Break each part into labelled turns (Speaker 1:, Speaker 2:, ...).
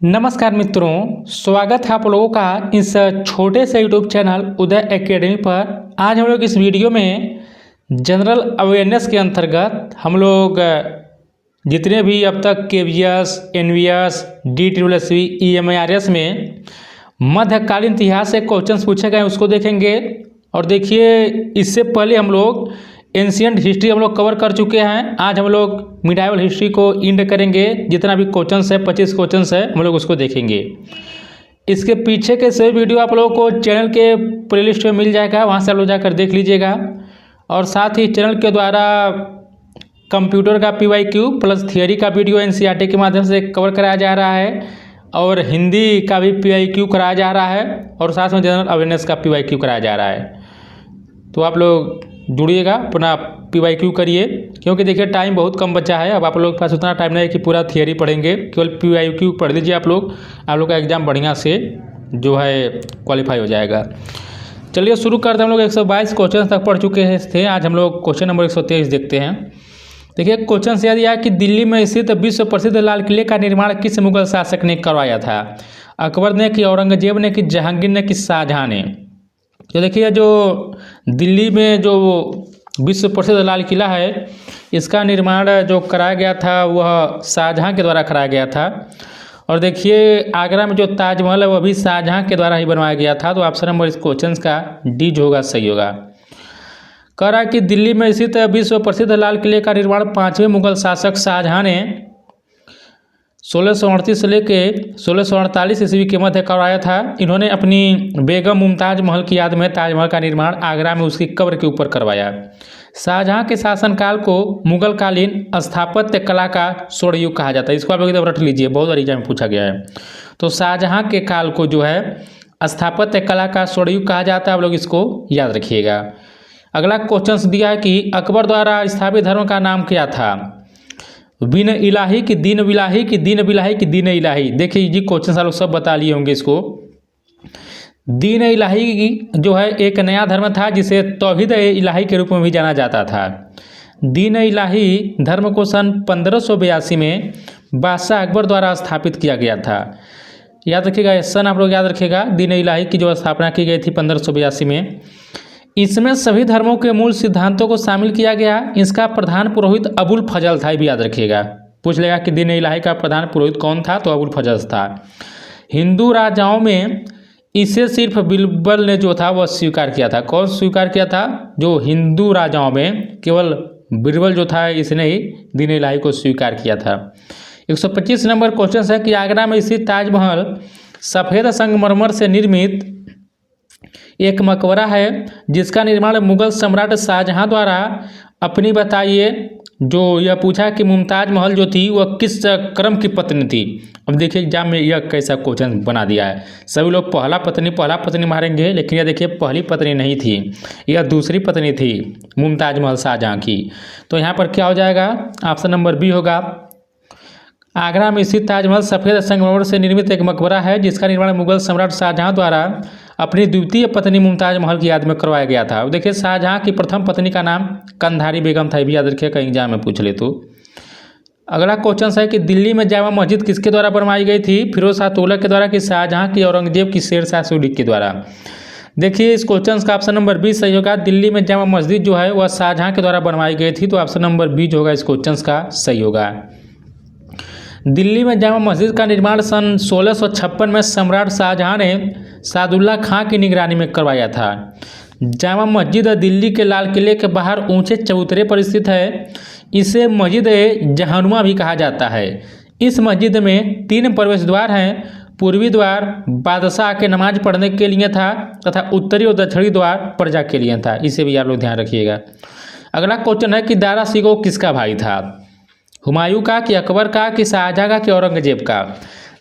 Speaker 1: नमस्कार मित्रों, स्वागत है आप लोगों का इस छोटे से यूट्यूब चैनल उदय एकेडमी पर। आज हम लोग इस वीडियो में जनरल अवेयरनेस के अंतर्गत हम लोग जितने भी अब तक केवीएस, एनवीएस, DSSB, EMIRS में मध्यकालीन इतिहास से क्वेश्चंस पूछे गए उसको देखेंगे। और देखिए, इससे पहले हम लोग एंशिएंट हिस्ट्री हम लोग कवर कर चुके हैं। आज हम लोग मिडाइवल हिस्ट्री को इंड करेंगे। जितना भी क्वेश्चंस है, 25 क्वेश्चंस है, हम लोग उसको देखेंगे। इसके पीछे के सभी वीडियो आप लोगों को चैनल के प्लेलिस्ट में मिल जाएगा, वहाँ से आप लोग जाकर देख लीजिएगा। और साथ ही चैनल के द्वारा कंप्यूटर का PYQ प्लस थियोरी का वीडियो NCERT के माध्यम से कवर कराया जा रहा है, और हिंदी का भी PYQ कराया जा रहा है, और साथ में जनरल अवेयरनेस का PYQ कराया जा रहा है। तो आप लोग जुड़िएगा, अपना PYQ करिए, क्योंकि देखिए टाइम बहुत कम बचा है। अब आप लोग के पास उतना टाइम नहीं है कि पूरा थियरी पढ़ेंगे, केवल PYQ पढ़ लीजिए आप लोग का एग्ज़ाम बढ़िया से जो है क्वालिफाई हो जाएगा। चलिए शुरू करते हैं। हम लोग 122 क्वेश्चन तक पढ़ चुके थे। आज हम लोग क्वेश्चन नंबर 123 देखते हैं। देखिए, क्वेश्चन से याद दिया कि दिल्ली में स्थित विश्व प्रसिद्ध लाल किले का निर्माण किस मुगल शासक ने करवाया था? अकबर ने, कि औरंगजेब ने, कि जहांगीर ने, कि शाहजहाँ ने? तो देखिए, जो दिल्ली में जो विश्व प्रसिद्ध लाल किला है, इसका निर्माण जो कराया गया था वह शाहजहाँ के द्वारा कराया गया था। और देखिए, आगरा में जो ताजमहल है वह भी शाहजहाँ के द्वारा ही बनवाया गया था। तो ऑप्शन नंबर इस क्वेश्चन का डी जो होगा सही होगा। कह रहा है कि दिल्ली में स्थित विश्व प्रसिद्ध लाल किले का निर्माण 5वें मुगल शासक शाहजहाँ ने 1638 से लेके 1648 ईस्वी के मध्य करवाया था। इन्होंने अपनी बेगम मुमताज़ महल की याद में ताजमहल का निर्माण आगरा में उसकी कब्र के ऊपर करवाया। शाहजहाँ के शासनकाल को मुगल कालीन स्थापत्य कला का स्वर्ण युग कहा जाता है। इसको आप लोग एकदम रट लीजिए, बहुत बार एग्जाम में पूछा गया है। तो शाहजहाँ के काल को जो है स्थापत्य कला का स्वर्ण युग कहा जाता है। आप लोग इसको याद रखिएगा। अगला क्वेश्चन दिया है कि अकबर द्वारा स्थापित धर्म का नाम क्या था? बिन इलाही, कि दीन बिलाही, कि दीन बिलाही, कि दीन इलाही? देखिए, ये क्वेश्चन आप लोग सब बता लिए होंगे इसको। दीन इलाही जो है एक नया धर्म था जिसे तौहीद इलाही के रूप में भी जाना जाता था। दीन इलाही धर्म को सन 1582 में बादशाह अकबर द्वारा स्थापित किया गया था। याद रखिएगा, सन आप लोग याद रखिएगा। दीन इलाही की जो स्थापना की गई थी 1582 में। इसमें सभी धर्मों के मूल सिद्धांतों को शामिल किया गया। इसका प्रधान पुरोहित अबुल फजल था, भी याद रखिएगा। पूछ लेगा कि दीन इलाही का प्रधान पुरोहित कौन था, तो अबुल फजल था। हिंदू राजाओं में इसे सिर्फ बीरबल ने जो था वह स्वीकार किया था। कौन स्वीकार किया था? जो हिंदू राजाओं में केवल बीरबल जो था, इसने ही दीन इलाही को स्वीकार किया था। 125 नंबर क्वेश्चन है कि आगरा में स्थित ताजमहल सफ़ेद संगमरमर से निर्मित एक मकबरा है जिसका निर्माण मुगल सम्राट शाहजहाँ द्वारा अपनी, बताइए, जो यह पूछा कि मुमताज महल जो थी वह किस क्रम की पत्नी थी। अब देखिए एग्जाम में यह कैसा क्वेश्चन बना दिया है। सभी लोग पहला पत्नी मारेंगे, लेकिन यह देखिए पहली पत्नी नहीं थी, यह दूसरी पत्नी थी मुमताज महल शाहजहाँ की। तो यहाँ पर क्या हो जाएगा? ऑप्शन नंबर बी होगा। आगरा में स्थित ताजमहल सफ़ेद संगमरमर से निर्मित एक मकबरा है जिसका निर्माण मुगल सम्राट शाहजहाँ द्वारा अपनी द्वितीय पत्नी मुमताज महल की याद में करवाया गया था। देखिए, शाहजहाँ की प्रथम पत्नी का नाम कंधारी बेगम था, भी याद रखिए, कहीं एग्जाम में पूछ ले तो। अगला क्वेश्चन है कि दिल्ली में जामा मस्जिद किसके द्वारा बनवाई गई थी? फिरोज शाह तुगलक के द्वारा, कि शाहजहाँ की, औरंगजेब की, शेर शाह सूरी के द्वारा? देखिए, इस क्वेश्चन का ऑप्शन नंबर बी सही होगा। दिल्ली में जामा मस्जिद जो है वह शाहजहाँ के द्वारा बनवाई गई थी। तो ऑप्शन नंबर बी जो होगा इस क्वेश्चन का सही होगा। दिल्ली में जामा मस्जिद का निर्माण सन 1656 में सम्राट शाहजहाँ ने सादुल्ला खां की निगरानी में करवाया था। जामा मस्जिद दिल्ली के लाल किले के बाहर ऊंचे चबूतरे पर स्थित है। इसे मस्जिद जहानुमा भी कहा जाता है। इस मस्जिद में 3 प्रवेश द्वार हैं। पूर्वी द्वार बादशाह के नमाज पढ़ने के लिए था तथा उत्तरी और दक्षिणी द्वार प्रजा के लिए था। इसे भी आप लोग ध्यान रखिएगा। अगला क्वेश्चन है कि दारा शिकोह किसका भाई था? हुमायूं का, कि अकबर का, कि शाहजहाँ का, कि औरंगजेब का?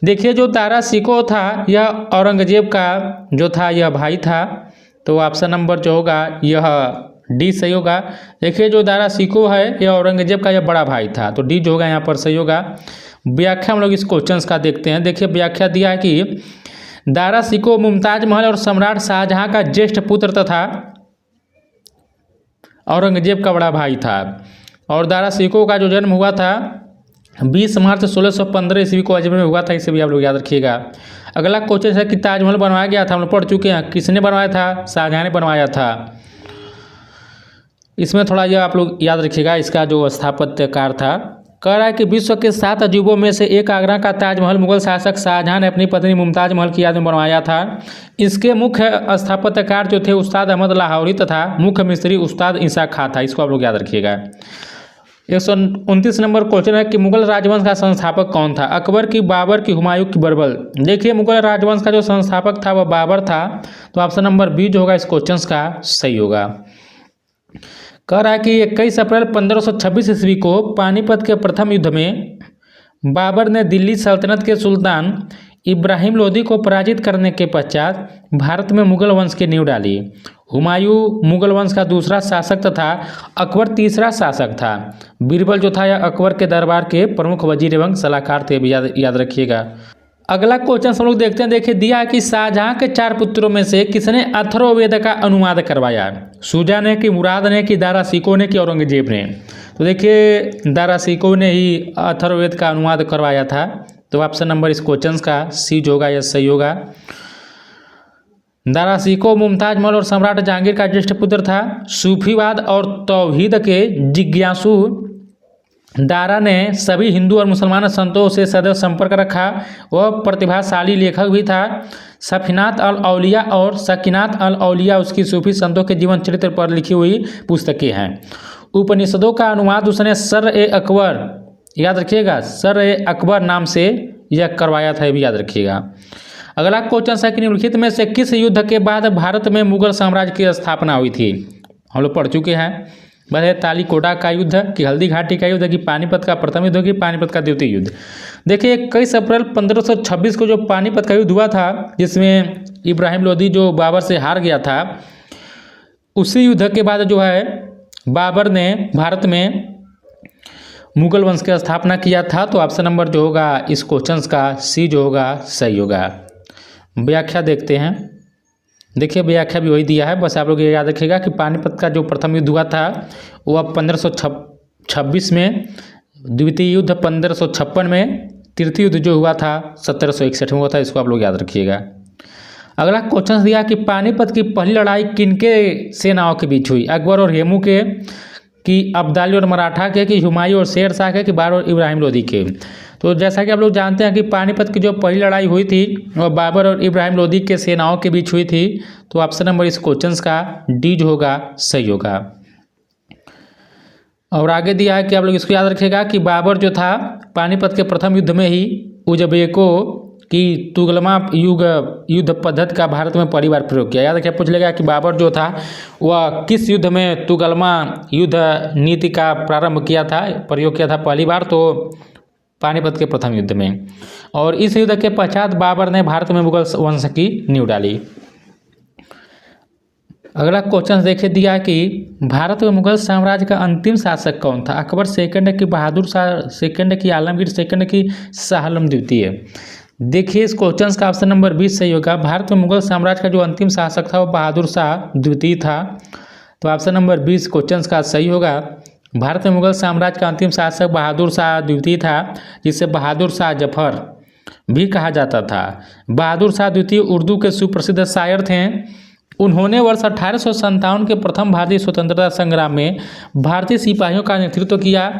Speaker 1: देखिए, जो दारा शिकोह था यह औरंगजेब का जो था यह भाई था। तो ऑप्शन नंबर जो होगा यह डी सही होगा। देखिए, जो दारा शिकोह है यह औरंगजेब का यह बड़ा भाई था। तो डी जो होगा यहाँ पर सही होगा। व्याख्या हम लोग इस क्वेश्चन का देखते हैं। देखिए, व्याख्या दिया है कि दारा शिकोह मुमताज महल और सम्राट शाहजहाँ का ज्येष्ठ पुत्र तथा औरंगजेब का बड़ा भाई था। और दारा शिकोह का जो जन्म हुआ था 20 मार्च 1615 ईस्वी को अजमेर में हुआ था, इसे भी आप लोग याद रखिएगा। अगला क्वेश्चन है कि ताजमहल बनवाया गया था, हम लोग पढ़ चुके हैं, किसने बनवाया था? शाहजहां ने बनवाया था। इसमें थोड़ा यह आप लोग याद रखिएगा, इसका जो स्थापत्यकार था। कह रहा है कि विश्व के 7 अजूबों में से एक आगरा का ताजमहल मुगल शासक शाहजहां ने अपनी पत्नी मुमताज महल की याद में बनवाया था। इसके मुख्य स्थापत्यकार जो थे उस्ताद अहमद लाहौरी तथा मुख्य मिस्त्री उस्ताद ईसा खां था। इसको आप लोग याद रखिएगा। 129 नंबर क्वेश्चन है कि मुगल राजवंश का संस्थापक कौन था? अकबर की, बाबर की, हुमायूं की, बरबल? देखिए, मुगल राजवंश का जो संस्थापक था वह बाबर था, तो ऑप्शन नंबर बी जो होगा इस क्वेश्चन का सही होगा। कह रहा है कि 21 अप्रैल 1526 ईस्वी को पानीपत के प्रथम युद्ध में बाबर ने दिल्ली सल्तनत के सुल्तान इब्राहिम लोदी को पराजित करने के पश्चात भारत में मुगल वंश की नींव डाली। हुमायूं मुगल वंश का दूसरा शासक तथा अकबर तीसरा शासक था। बीरबल जो था यह अकबर के दरबार के प्रमुख वजीर एवं सलाहकार थे, भी याद रखिएगा। अगला क्वेश्चन हम लोग देखते हैं। देखिए, दिया है कि शाहजहां के 4 पुत्रों में से किसने अथर्ववेद का अनुवाद करवाया? शुजा ने, कि मुराद ने, कि दारा शिकोह ने, कि औरंगजेब ने? तो देखिए, दारा शिकोह ने ही अथर्ववेद का अनुवाद करवाया था, तो ऑप्शन नंबर इस क्वेश्चन का सी जो होगा यह सही होगा। दारा शिकोह मुमताज महल और सम्राट जहांगीर का ज्येष्ठ पुत्र था। सूफीवाद और तौहीद के जिज्ञासु दारा ने सभी हिंदू और मुसलमान संतों से सदैव संपर्क रखा। वह प्रतिभाशाली लेखक भी था। सफीनात अल औलिया और सकीनात अल औलिया उसकी सूफी संतों के जीवन चरित्र पर लिखी हुई पुस्तकें हैं। उपनिषदों का अनुवाद उसने सर-ए-अकबर, याद रखिएगा, सर-ए-अकबर नाम से यह करवाया था, ये भी याद रखिएगा। अगला क्वेश्चन है कि निम्नलिखित में से किस युद्ध के बाद भारत में मुगल साम्राज्य की स्थापना हुई थी? हम लोग पढ़ चुके हैं। वह है तालीकोटा का युद्ध, कि हल्दी घाटी का युद्ध, कि पानीपत का प्रथम युद्ध, कि पानीपत का द्वितीय युद्ध? देखिए, 21 अप्रैल 1526 को जो पानीपत का युद्ध हुआ था, जिसमें इब्राहिम लोदी जो बाबर से हार गया था, उसी युद्ध के बाद जो है बाबर ने भारत में मुगल वंश की स्थापना किया था, तो ऑप्शन नंबर जो होगा इस क्वेश्चन का सी जो होगा सही होगा। व्याख्या देखते हैं। देखिए, व्याख्या भी वही दिया है, बस आप लोग ये याद रखिएगा कि पानीपत का जो प्रथम युद्ध हुआ था वह 1526 में, द्वितीय युद्ध 1556 में, तृतीय युद्ध जो हुआ था 1761 में हुआ था। इसको आप लोग याद रखिएगा। अगला क्वेश्चन दिया कि पानीपत की पहली लड़ाई किनके सेनाओं के बीच हुई? अकबर और हेमू के, कि अब्दाली और मराठा के, कि हुमायूं और शेर शाह के, कि बाबर और इब्राहिम लोदी के? तो जैसा कि आप लोग जानते हैं कि पानीपत की जो पहली लड़ाई हुई थी वह बाबर और इब्राहिम लोदी के सेनाओं के बीच हुई थी, तो ऑप्शन नंबर इस क्वेश्चन का डी जो होगा सही होगा। और आगे दिया है कि आप लोग इसको याद रखिएगा कि बाबर जो था पानीपत के प्रथम युद्ध में ही उज़्बेकों की तुगलमा युद्ध पद्धति का भारत में पहली बार प्रयोग किया। याद रखिए, पूछ लेगा कि बाबर जो था वह किस युद्ध में तुगलमा युद्ध नीति का प्रारंभ किया था, प्रयोग किया था पहली बार? तो पानीपत के प्रथम युद्ध में। और इस युद्ध के पश्चात बाबर ने भारत में मुगल वंश की नींव डाली। अगला क्वेश्चन देखिए, दिया है कि भारत में मुगल साम्राज्य का अंतिम शासक कौन था? अकबर सेकंड, की बहादुर शाह सेकंड, की आलमगीर सेकंड, की शाह आलम द्वितीय? देखिए, इस क्वेश्चन का ऑप्शन नंबर 20 सही होगा। भारत में मुगल साम्राज्य का जो अंतिम शासक था वो बहादुर शाह द्वितीय था, तो ऑप्शन नंबर 20 क्वेश्चन का सही होगा। भारत में मुगल साम्राज्य का अंतिम शासक बहादुर शाह द्वितीय था, जिसे बहादुर शाह जफर भी कहा जाता था। बहादुर शाह द्वितीय उर्दू के सुप्रसिद्ध शायर थे। उन्होंने वर्ष 1857 के प्रथम भारतीय स्वतंत्रता संग्राम में भारतीय सिपाहियों का नेतृत्व किया।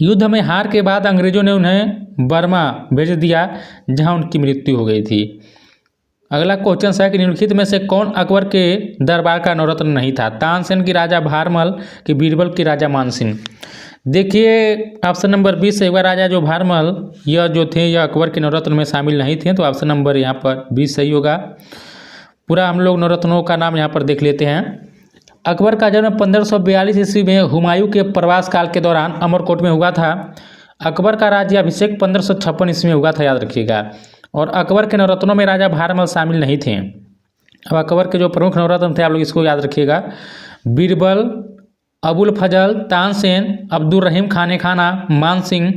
Speaker 1: युद्ध में हार के बाद अंग्रेजों ने उन्हें बर्मा भेज दिया, जहां उनकी मृत्यु हो गई थी। अगला क्वेश्चन है कि निम्नलिखित में से कौन अकबर के दरबार का नवरत्न नहीं था? तानसेन, की राजा भारमल, की बीरबल, की राजा मानसिंह? देखिए, ऑप्शन नंबर 20 सही होगा। राजा जो भारमल यह जो थे यह अकबर के नवरत्न में शामिल नहीं थे, तो ऑप्शन नंबर यहाँ पर 20 सही होगा। पूरा हम लोग नवरत्नों का नाम यहाँ पर देख लेते हैं। अकबर का जन्म 1542 ईस्वी में हुमायूं के प्रवास काल के दौरान अमरकोट में हुआ था। अकबर का राज्याभिषेक 1556 ईस्वी में हुआ था, याद रखिएगा। और अकबर के नवरत्नों में राजा भारमल शामिल नहीं थे। अब अकबर के जो प्रमुख नवरत्न थे आप लोग इसको याद रखिएगा। बीरबल, अबुल फजल, तानसेन, अब्दुल रहीम खाने खाना, मानसिंह,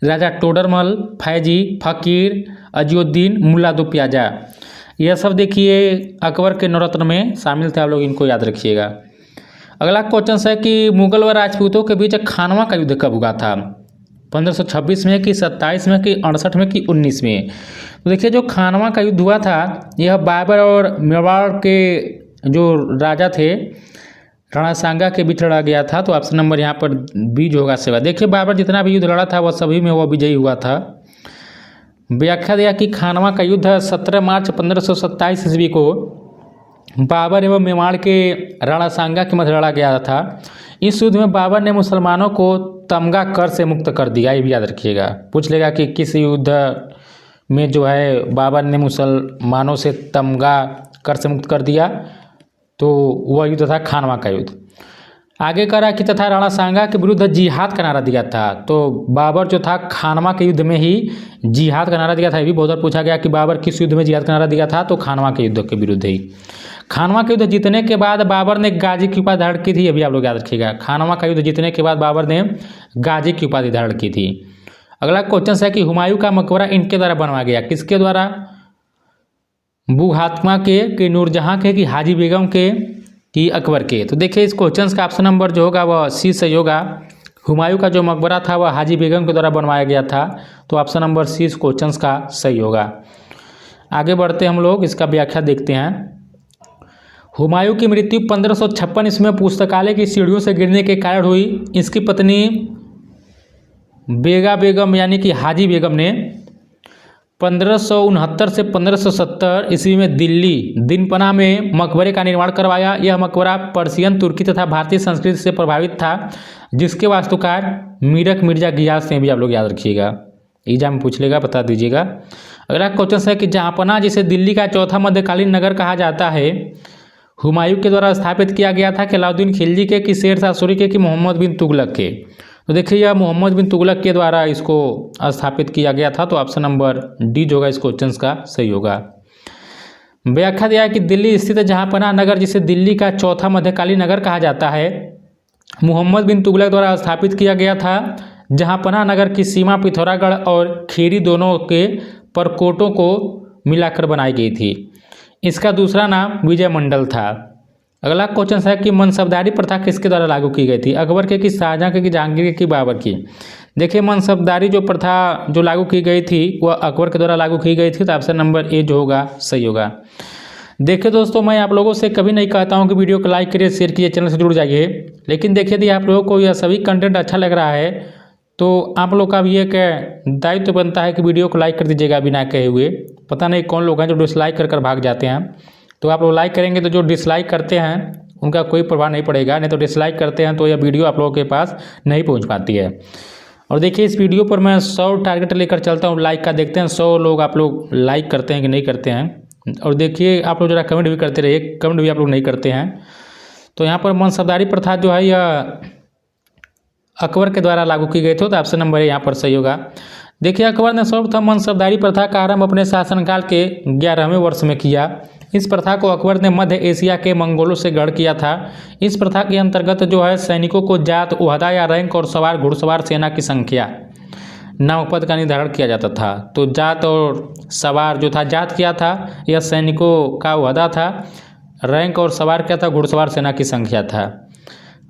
Speaker 1: राजा टोडरमल, फैजी, फकीर, अजीउद्दीन, मुल्ला दो प्याजा। यह सब देखिए अकबर के नवरत्न में शामिल थे, आप लोग इनको याद रखिएगा। अगला क्वेश्चन है कि मुगल व राजपूतों के बीच खानवा का युद्ध कब हुआ था? 1526 में कि 27 में कि 68 में कि 19 में। तो देखिए जो खानवा का युद्ध हुआ था यह बाबर और मेवाड़ के जो राजा थे राणा सांगा के बीच लड़ा गया था। तो ऑप्शन नंबर यहाँ पर बीज होगा सेवा। देखिए बाबर जितना भी युद्ध लड़ा था वह सभी में वह विजयी हुआ था। व्याख्या दिया कि खानवा का युद्ध 17 मार्च 1527 ईस्वी को बाबर एवं मेवाड़ के राणा सांगा के मध्य लड़ा गया था। इस युद्ध में बाबर ने मुसलमानों को तमगा कर से मुक्त कर दिया। ये भी याद रखिएगा, पूछ लेगा कि किस युद्ध में जो है बाबर ने मुसलमानों से तमगा कर से मुक्त कर दिया, तो वह युद्ध था खानवा का युद्ध। आगे करा कि तथा राणा सांगा के विरुद्ध जिहाद का नारा दिया था। तो बाबर जो था खानवा के युद्ध में ही जिहाद का नारा दिया था। ये भी बहुत बार पूछा गया कि बाबर किस युद्ध में जिहाद का नारा दिया था, तो खानवा के युद्ध के विरुद्ध ही। खानवा के युद्ध जीतने के बाद बाबर ने गाजी की उपाधि धारण की थी। अभी आप लोग याद रखिएगा, खानवा का युद्ध जीतने के बाद बाबर ने गाजी की उपाधि धारण की थी। अगला क्वेश्चन है कि हुमायूं का मकबरा इनके द्वारा बनवाया गया, किसके द्वारा? बुहातमा के कि नूरजहां के कि हाजी बेगम के कि अकबर के? तो देखिए इस क्वेश्चन का ऑप्शन नंबर जो होगा वह सी सही होगा। हुमायूं का जो मकबरा था वह हाजी बेगम के द्वारा बनवाया गया था। तो ऑप्शन नंबर सी इस क्वेश्चन का सही होगा। आगे बढ़ते हम लोग इसका व्याख्या देखते हैं। हुमायूं की मृत्यु 1556 ईस्वी में पुस्तकालय की सीढ़ियों से गिरने के कारण हुई। इसकी पत्नी बेगा बेगम यानी कि हाजी बेगम ने 1569 से 1570 ईस्वी में दिल्ली दिनपना में मकबरे का निर्माण करवाया। यह मकबरा पर्शियन, तुर्की तथा भारतीय संस्कृति से प्रभावित था, जिसके वास्तुकार मीरक मिर्जा गियास ने भी आप लोग याद रखिएगा, एग्जाम में पूछ लेगा, बता दीजिएगा। अगला क्वेश्चन है कि जहांपना जिसे दिल्ली का चौथा मध्यकालीन नगर कहा जाता है, हुमायूं के द्वारा स्थापित किया गया था कि अलाउद्दीन खिलजी के कि शेर शाह सूरी के कि मोहम्मद बिन तुगलक के? तो देखिए यह मोहम्मद बिन तुगलक के द्वारा इसको स्थापित किया गया था। तो ऑप्शन नंबर डी जो होगा इस क्वेश्चन का सही होगा। व्याख्या दिया है कि दिल्ली स्थित जहांपना नगर जिसे दिल्ली का चौथा मध्यकालीन नगर कहा जाता है, मोहम्मद बिन तुगलक द्वारा स्थापित किया गया था। जहांपना नगर की सीमा पिथौरागढ़ और खीरी दोनों के परकोटों को मिलाकर बनाई गई थी। इसका दूसरा नाम विजय मंडल था। अगला क्वेश्चन है कि मनसबदारी प्रथा किसके द्वारा लागू की गई थी? अकबर के कि शाहजहां के कि जहांगीर के कि बाबर की? देखिए मनसबदारी जो प्रथा जो लागू की गई थी वह अकबर के द्वारा लागू की गई थी। तो ऑप्शन नंबर ए जो होगा सही होगा। देखिए दोस्तों, मैं आप लोगों से कभी नहीं कहता हूं कि वीडियो को लाइक करिए, शेयर कीजिए, चैनल से जुड़ जाइए, लेकिन देखिए यदि आप लोगों को यह सभी कंटेंट अच्छा लग रहा है तो आप लोग का भी एक दायित्व बनता है कि वीडियो को लाइक कर दीजिएगा बिना कहे हुए। पता नहीं कौन लोग हैं जो डिसलाइक कर भाग जाते हैं। तो आप लोग लाइक करेंगे तो जो डिसलाइक करते हैं उनका कोई प्रभाव नहीं पड़ेगा, नहीं तो डिसलाइक करते हैं तो यह वीडियो आप लोगों के पास नहीं पहुंच पाती है। और देखिए इस वीडियो पर मैं 100 टारगेट लेकर चलता हूं लाइक का, देखते हैं 100 लोग आप लोग लाइक करते हैं कि नहीं करते हैं। और देखिए आप लोग जरा कमेंट भी करते रहिए, कमेंट भी आप लोग नहीं करते हैं। तो यहाँ पर मनसबदारी प्रथा जो है यह अकबर के द्वारा लागू की गई थी। तो ऑप्शन नंबर यहाँ पर सही होगा। देखिए अकबर ने सर्वप्रथम मनसबदारी प्रथा का आरंभ अपने शासनकाल के 11वें वर्ष में किया। इस प्रथा को अकबर ने मध्य एशिया के मंगोलों से ग्रहण किया था। इस प्रथा के अंतर्गत जो है सैनिकों को जात, ओहदा या रैंक और सवार घुड़सवार सेना की संख्या नामक पद का निर्धारण किया जाता था। तो जात और सवार जो था, जात क्या था, यह सैनिकों का ओहदा था, रैंक और सवार क्या था, घुड़सवार सेना की संख्या था।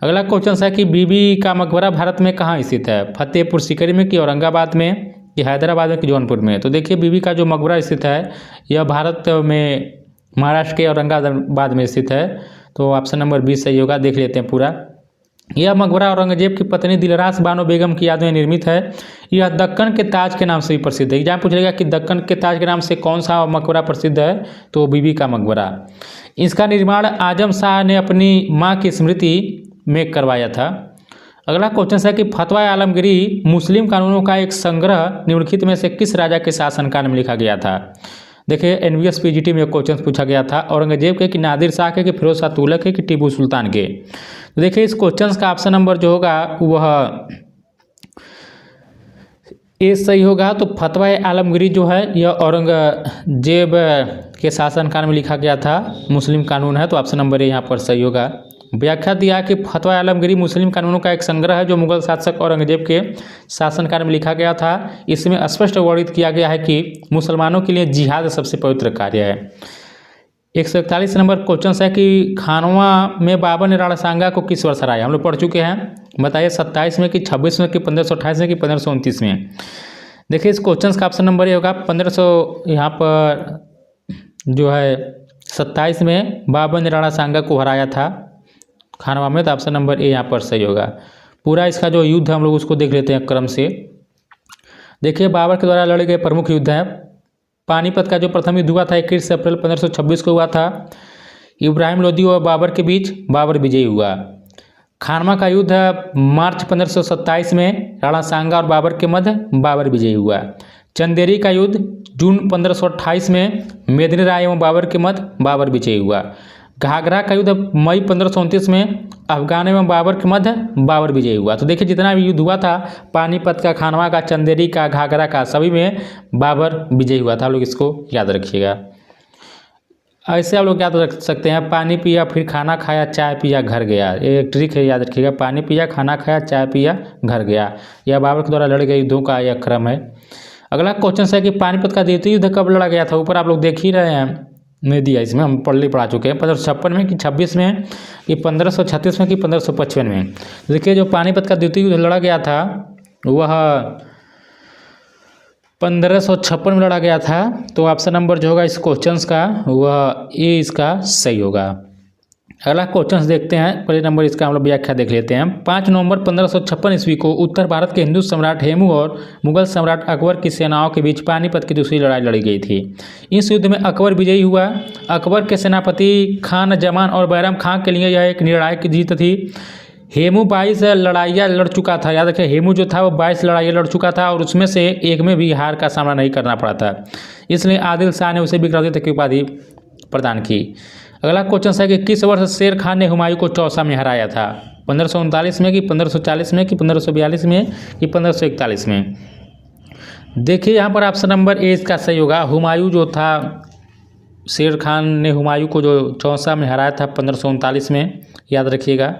Speaker 1: अगला क्वेश्चन है कि बीबी का मकबरा भारत में कहाँ स्थित है? फतेहपुर सीकरी में कि औरंगाबाद में कि हैदराबाद में कि जौनपुर में? तो देखिए बीबी का जो मकबरा स्थित है यह भारत में महाराष्ट्र के औरंगाबाद में स्थित है। तो ऑप्शन नंबर 20 सही होगा। देख लेते हैं पूरा। यह मकबरा औरंगजेब की पत्नी दिलरास बानो बेगम की याद में निर्मित है। यह दक्कन के ताज के नाम से भी प्रसिद्ध है। एग्जाम पूछेगा कि दक्कन के ताज के नाम से कौन सा मकबरा प्रसिद्ध है, तो बीबी का मकबरा। इसका निर्माण आजम शाह ने अपनी माँ की स्मृति में करवाया था। अगला क्वेश्चन है कि फतवा आलमगीरी मुस्लिम कानूनों का एक संग्रह निम्नलिखित में से किस राजा के शासनकाल में लिखा गया था? देखिए एनवीएस पीजीटी में क्वेश्चन पूछा गया था। औरंगजेब के कि नादिर शाह के कि फिरोज शाह तुगलक के कि टीपू सुल्तान के? तो देखिए इस क्वेश्चन का ऑप्शन नंबर जो होगा वह ए सही होगा। तो फतवा आलमगीरी जो है यह औरंगजेब के शासनकाल में लिखा गया था, मुस्लिम कानून है। तो ऑप्शन नंबर ए यहाँ पर सही होगा। व्याख्या दिया कि फतवा आलमगीरी मुस्लिम कानूनों का एक संग्रह है जो मुगल शासक औरंगजेब के शासनकाल में लिखा गया था। इसमें स्पष्ट वर्णित किया गया है कि मुसलमानों के लिए जिहाद सबसे पवित्र कार्य है। 141 नंबर क्वेश्चन है कि खानवा में बाबर ने राणा सांगा को किस वर्ष हराया? हम लोग पढ़ चुके हैं बताइए 27 में कि 26 में कि 1528 में कि 1529 में। देखिए इस क्वेश्चन का ऑप्शन नंबर ये होगा 1500 यहाँ पर जो है 27 में बाबर ने राणा सांगा को हराया था खानवा में, तो ऑप्शन नंबर ए यहाँ पर सही होगा। पूरा इसका जो युद्ध हम लोग उसको देख लेते हैं क्रम से। देखिए बाबर के द्वारा लड़े गए प्रमुख युद्ध है। पानीपत का जो प्रथम युद्ध हुआ था 21 अप्रैल 1526 को हुआ था। इब्राहिम लोदी और बाबर के बीच बाबर विजयी हुआ। खानवा का युद्ध मार्च 1527 में राणा सांगा और बाबर के मध्य बाबर विजयी हुआ। चंदेरी का युद्ध जून 1528 में मेदिनी राय एवं बाबर के मध्य बाबर विजयी हुआ। घाघरा का युद्ध मई 1529 में अफगान एवं बाबर के मध्य बाबर विजयी हुआ। तो देखिए जितना भी युद्ध हुआ था पानीपत का, खानवा का, चंदेरी का, घाघरा का, सभी में बाबर विजयी हुआ था। आप लोग इसको याद रखिएगा। ऐसे आप लोग याद रख सकते हैं, पानी पिया फिर खाना खाया चाय पिया घर गया। ये एक ट्रिक है, याद रखिएगा। पानी पिया, खाना खाया, चाय पिया, घर गया। यह बाबर के द्वारा लड़े गए युद्धों का यह क्रम है। अगला क्वेश्चन है कि पानीपत का द्वितीय युद्ध कब लड़ा गया था। ऊपर आप लोग देख ही रहे हैं, नहीं दिया इसमें, हम पढ़ा चुके हैं। 1556 में कि 26 में कि 1536 में कि 1555 में। देखिए जो पानीपत का द्वितीय युद्ध लड़ा गया था वह 1556 में लड़ा गया था। तो ऑप्शन नंबर जो होगा इस क्वेश्चन का वह ए इसका सही होगा। अगला क्वेश्चन देखते हैं, पहले नंबर इसका हम लोग व्याख्या देख लेते हैं। 5 नवंबर 1556 ईस्वी को उत्तर भारत के हिंदू सम्राट हेमू और मुगल सम्राट अकबर की सेनाओं के बीच पानीपत की दूसरी लड़ाई लड़ी गई थी। इस युद्ध में अकबर विजयी हुआ। अकबर के सेनापति खान जमान और बैरम खां के लिए यह एक निर्णायक जीत थी। हेमू 22 लड़ाइयाँ लड़ चुका था। याद रखिए हेमू जो था वो 22 लड़ाइयाँ लड़ चुका था और उसमें से एक में भी हार का सामना नहीं करना पड़ा था। इसलिए आदिल शाह ने उसे विक्रमादित्य की उपाधि प्रदान की। अगला क्वेश्चन है कि किस वर्ष शेर खान ने हुमायूं को चौसा में हराया था। 1539 में कि 1540 में कि 1542 में कि 1541 में। देखिए यहाँ पर ऑप्शन नंबर ए इसका सही होगा। हुमायूं जो था, शेर खान ने हुमायूं को जो चौसा में हराया था 1539 में, याद रखिएगा।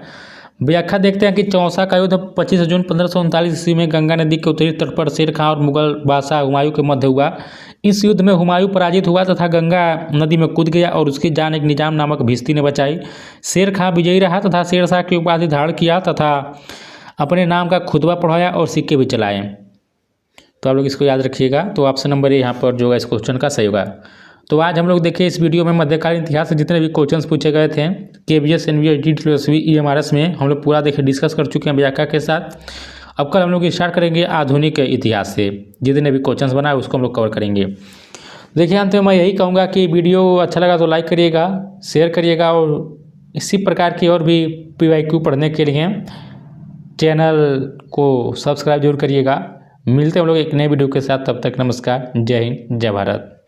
Speaker 1: व्याख्या देखते हैं कि चौसा का युद्ध 25 जून 1539 ईस्वी में गंगा नदी के उत्तरी तट पर शेर खान और मुगल बादशाह हुमायूं के मध्य हुआ। इस युद्ध में हुमायूं पराजित हुआ तथा गंगा नदी में कूद गया और उसकी जान एक निजाम नामक भिश्ती ने बचाई। शेर खान विजयी रहा तथा शेरशाह की उपाधि धारण किया तथा अपने नाम का खुतबा पढ़ाया और सिक्के भी चलाए। तो आप लोग इसको याद रखिएगा। तो ऑप्शन नंबर ए यहाँ पर जो है इस क्वेश्चन का सही होगा। तो आज हम लोग देखिए इस वीडियो में मध्यकालीन इतिहास से जितने भी क्वेश्चंस पूछे गए थे KVS NVS DTSV EMRS में हम लोग पूरा देखिए डिस्कस कर चुके हैं व्याख्या के साथ। अब कल हम लोग स्टार्ट करेंगे आधुनिक इतिहास से, जितने भी क्वेश्चंस बनाए उसको हम लोग कवर करेंगे। देखिए अंत में मैं यही कहूँगा कि वीडियो अच्छा लगा तो लाइक करिएगा, शेयर करिएगा और इसी प्रकार की और भी PYQ पढ़ने के लिए चैनल को सब्सक्राइब जरूर करिएगा। मिलते हैं हम लोग एक नए वीडियो के साथ, तब तक नमस्कार, जय हिंद, जय भारत।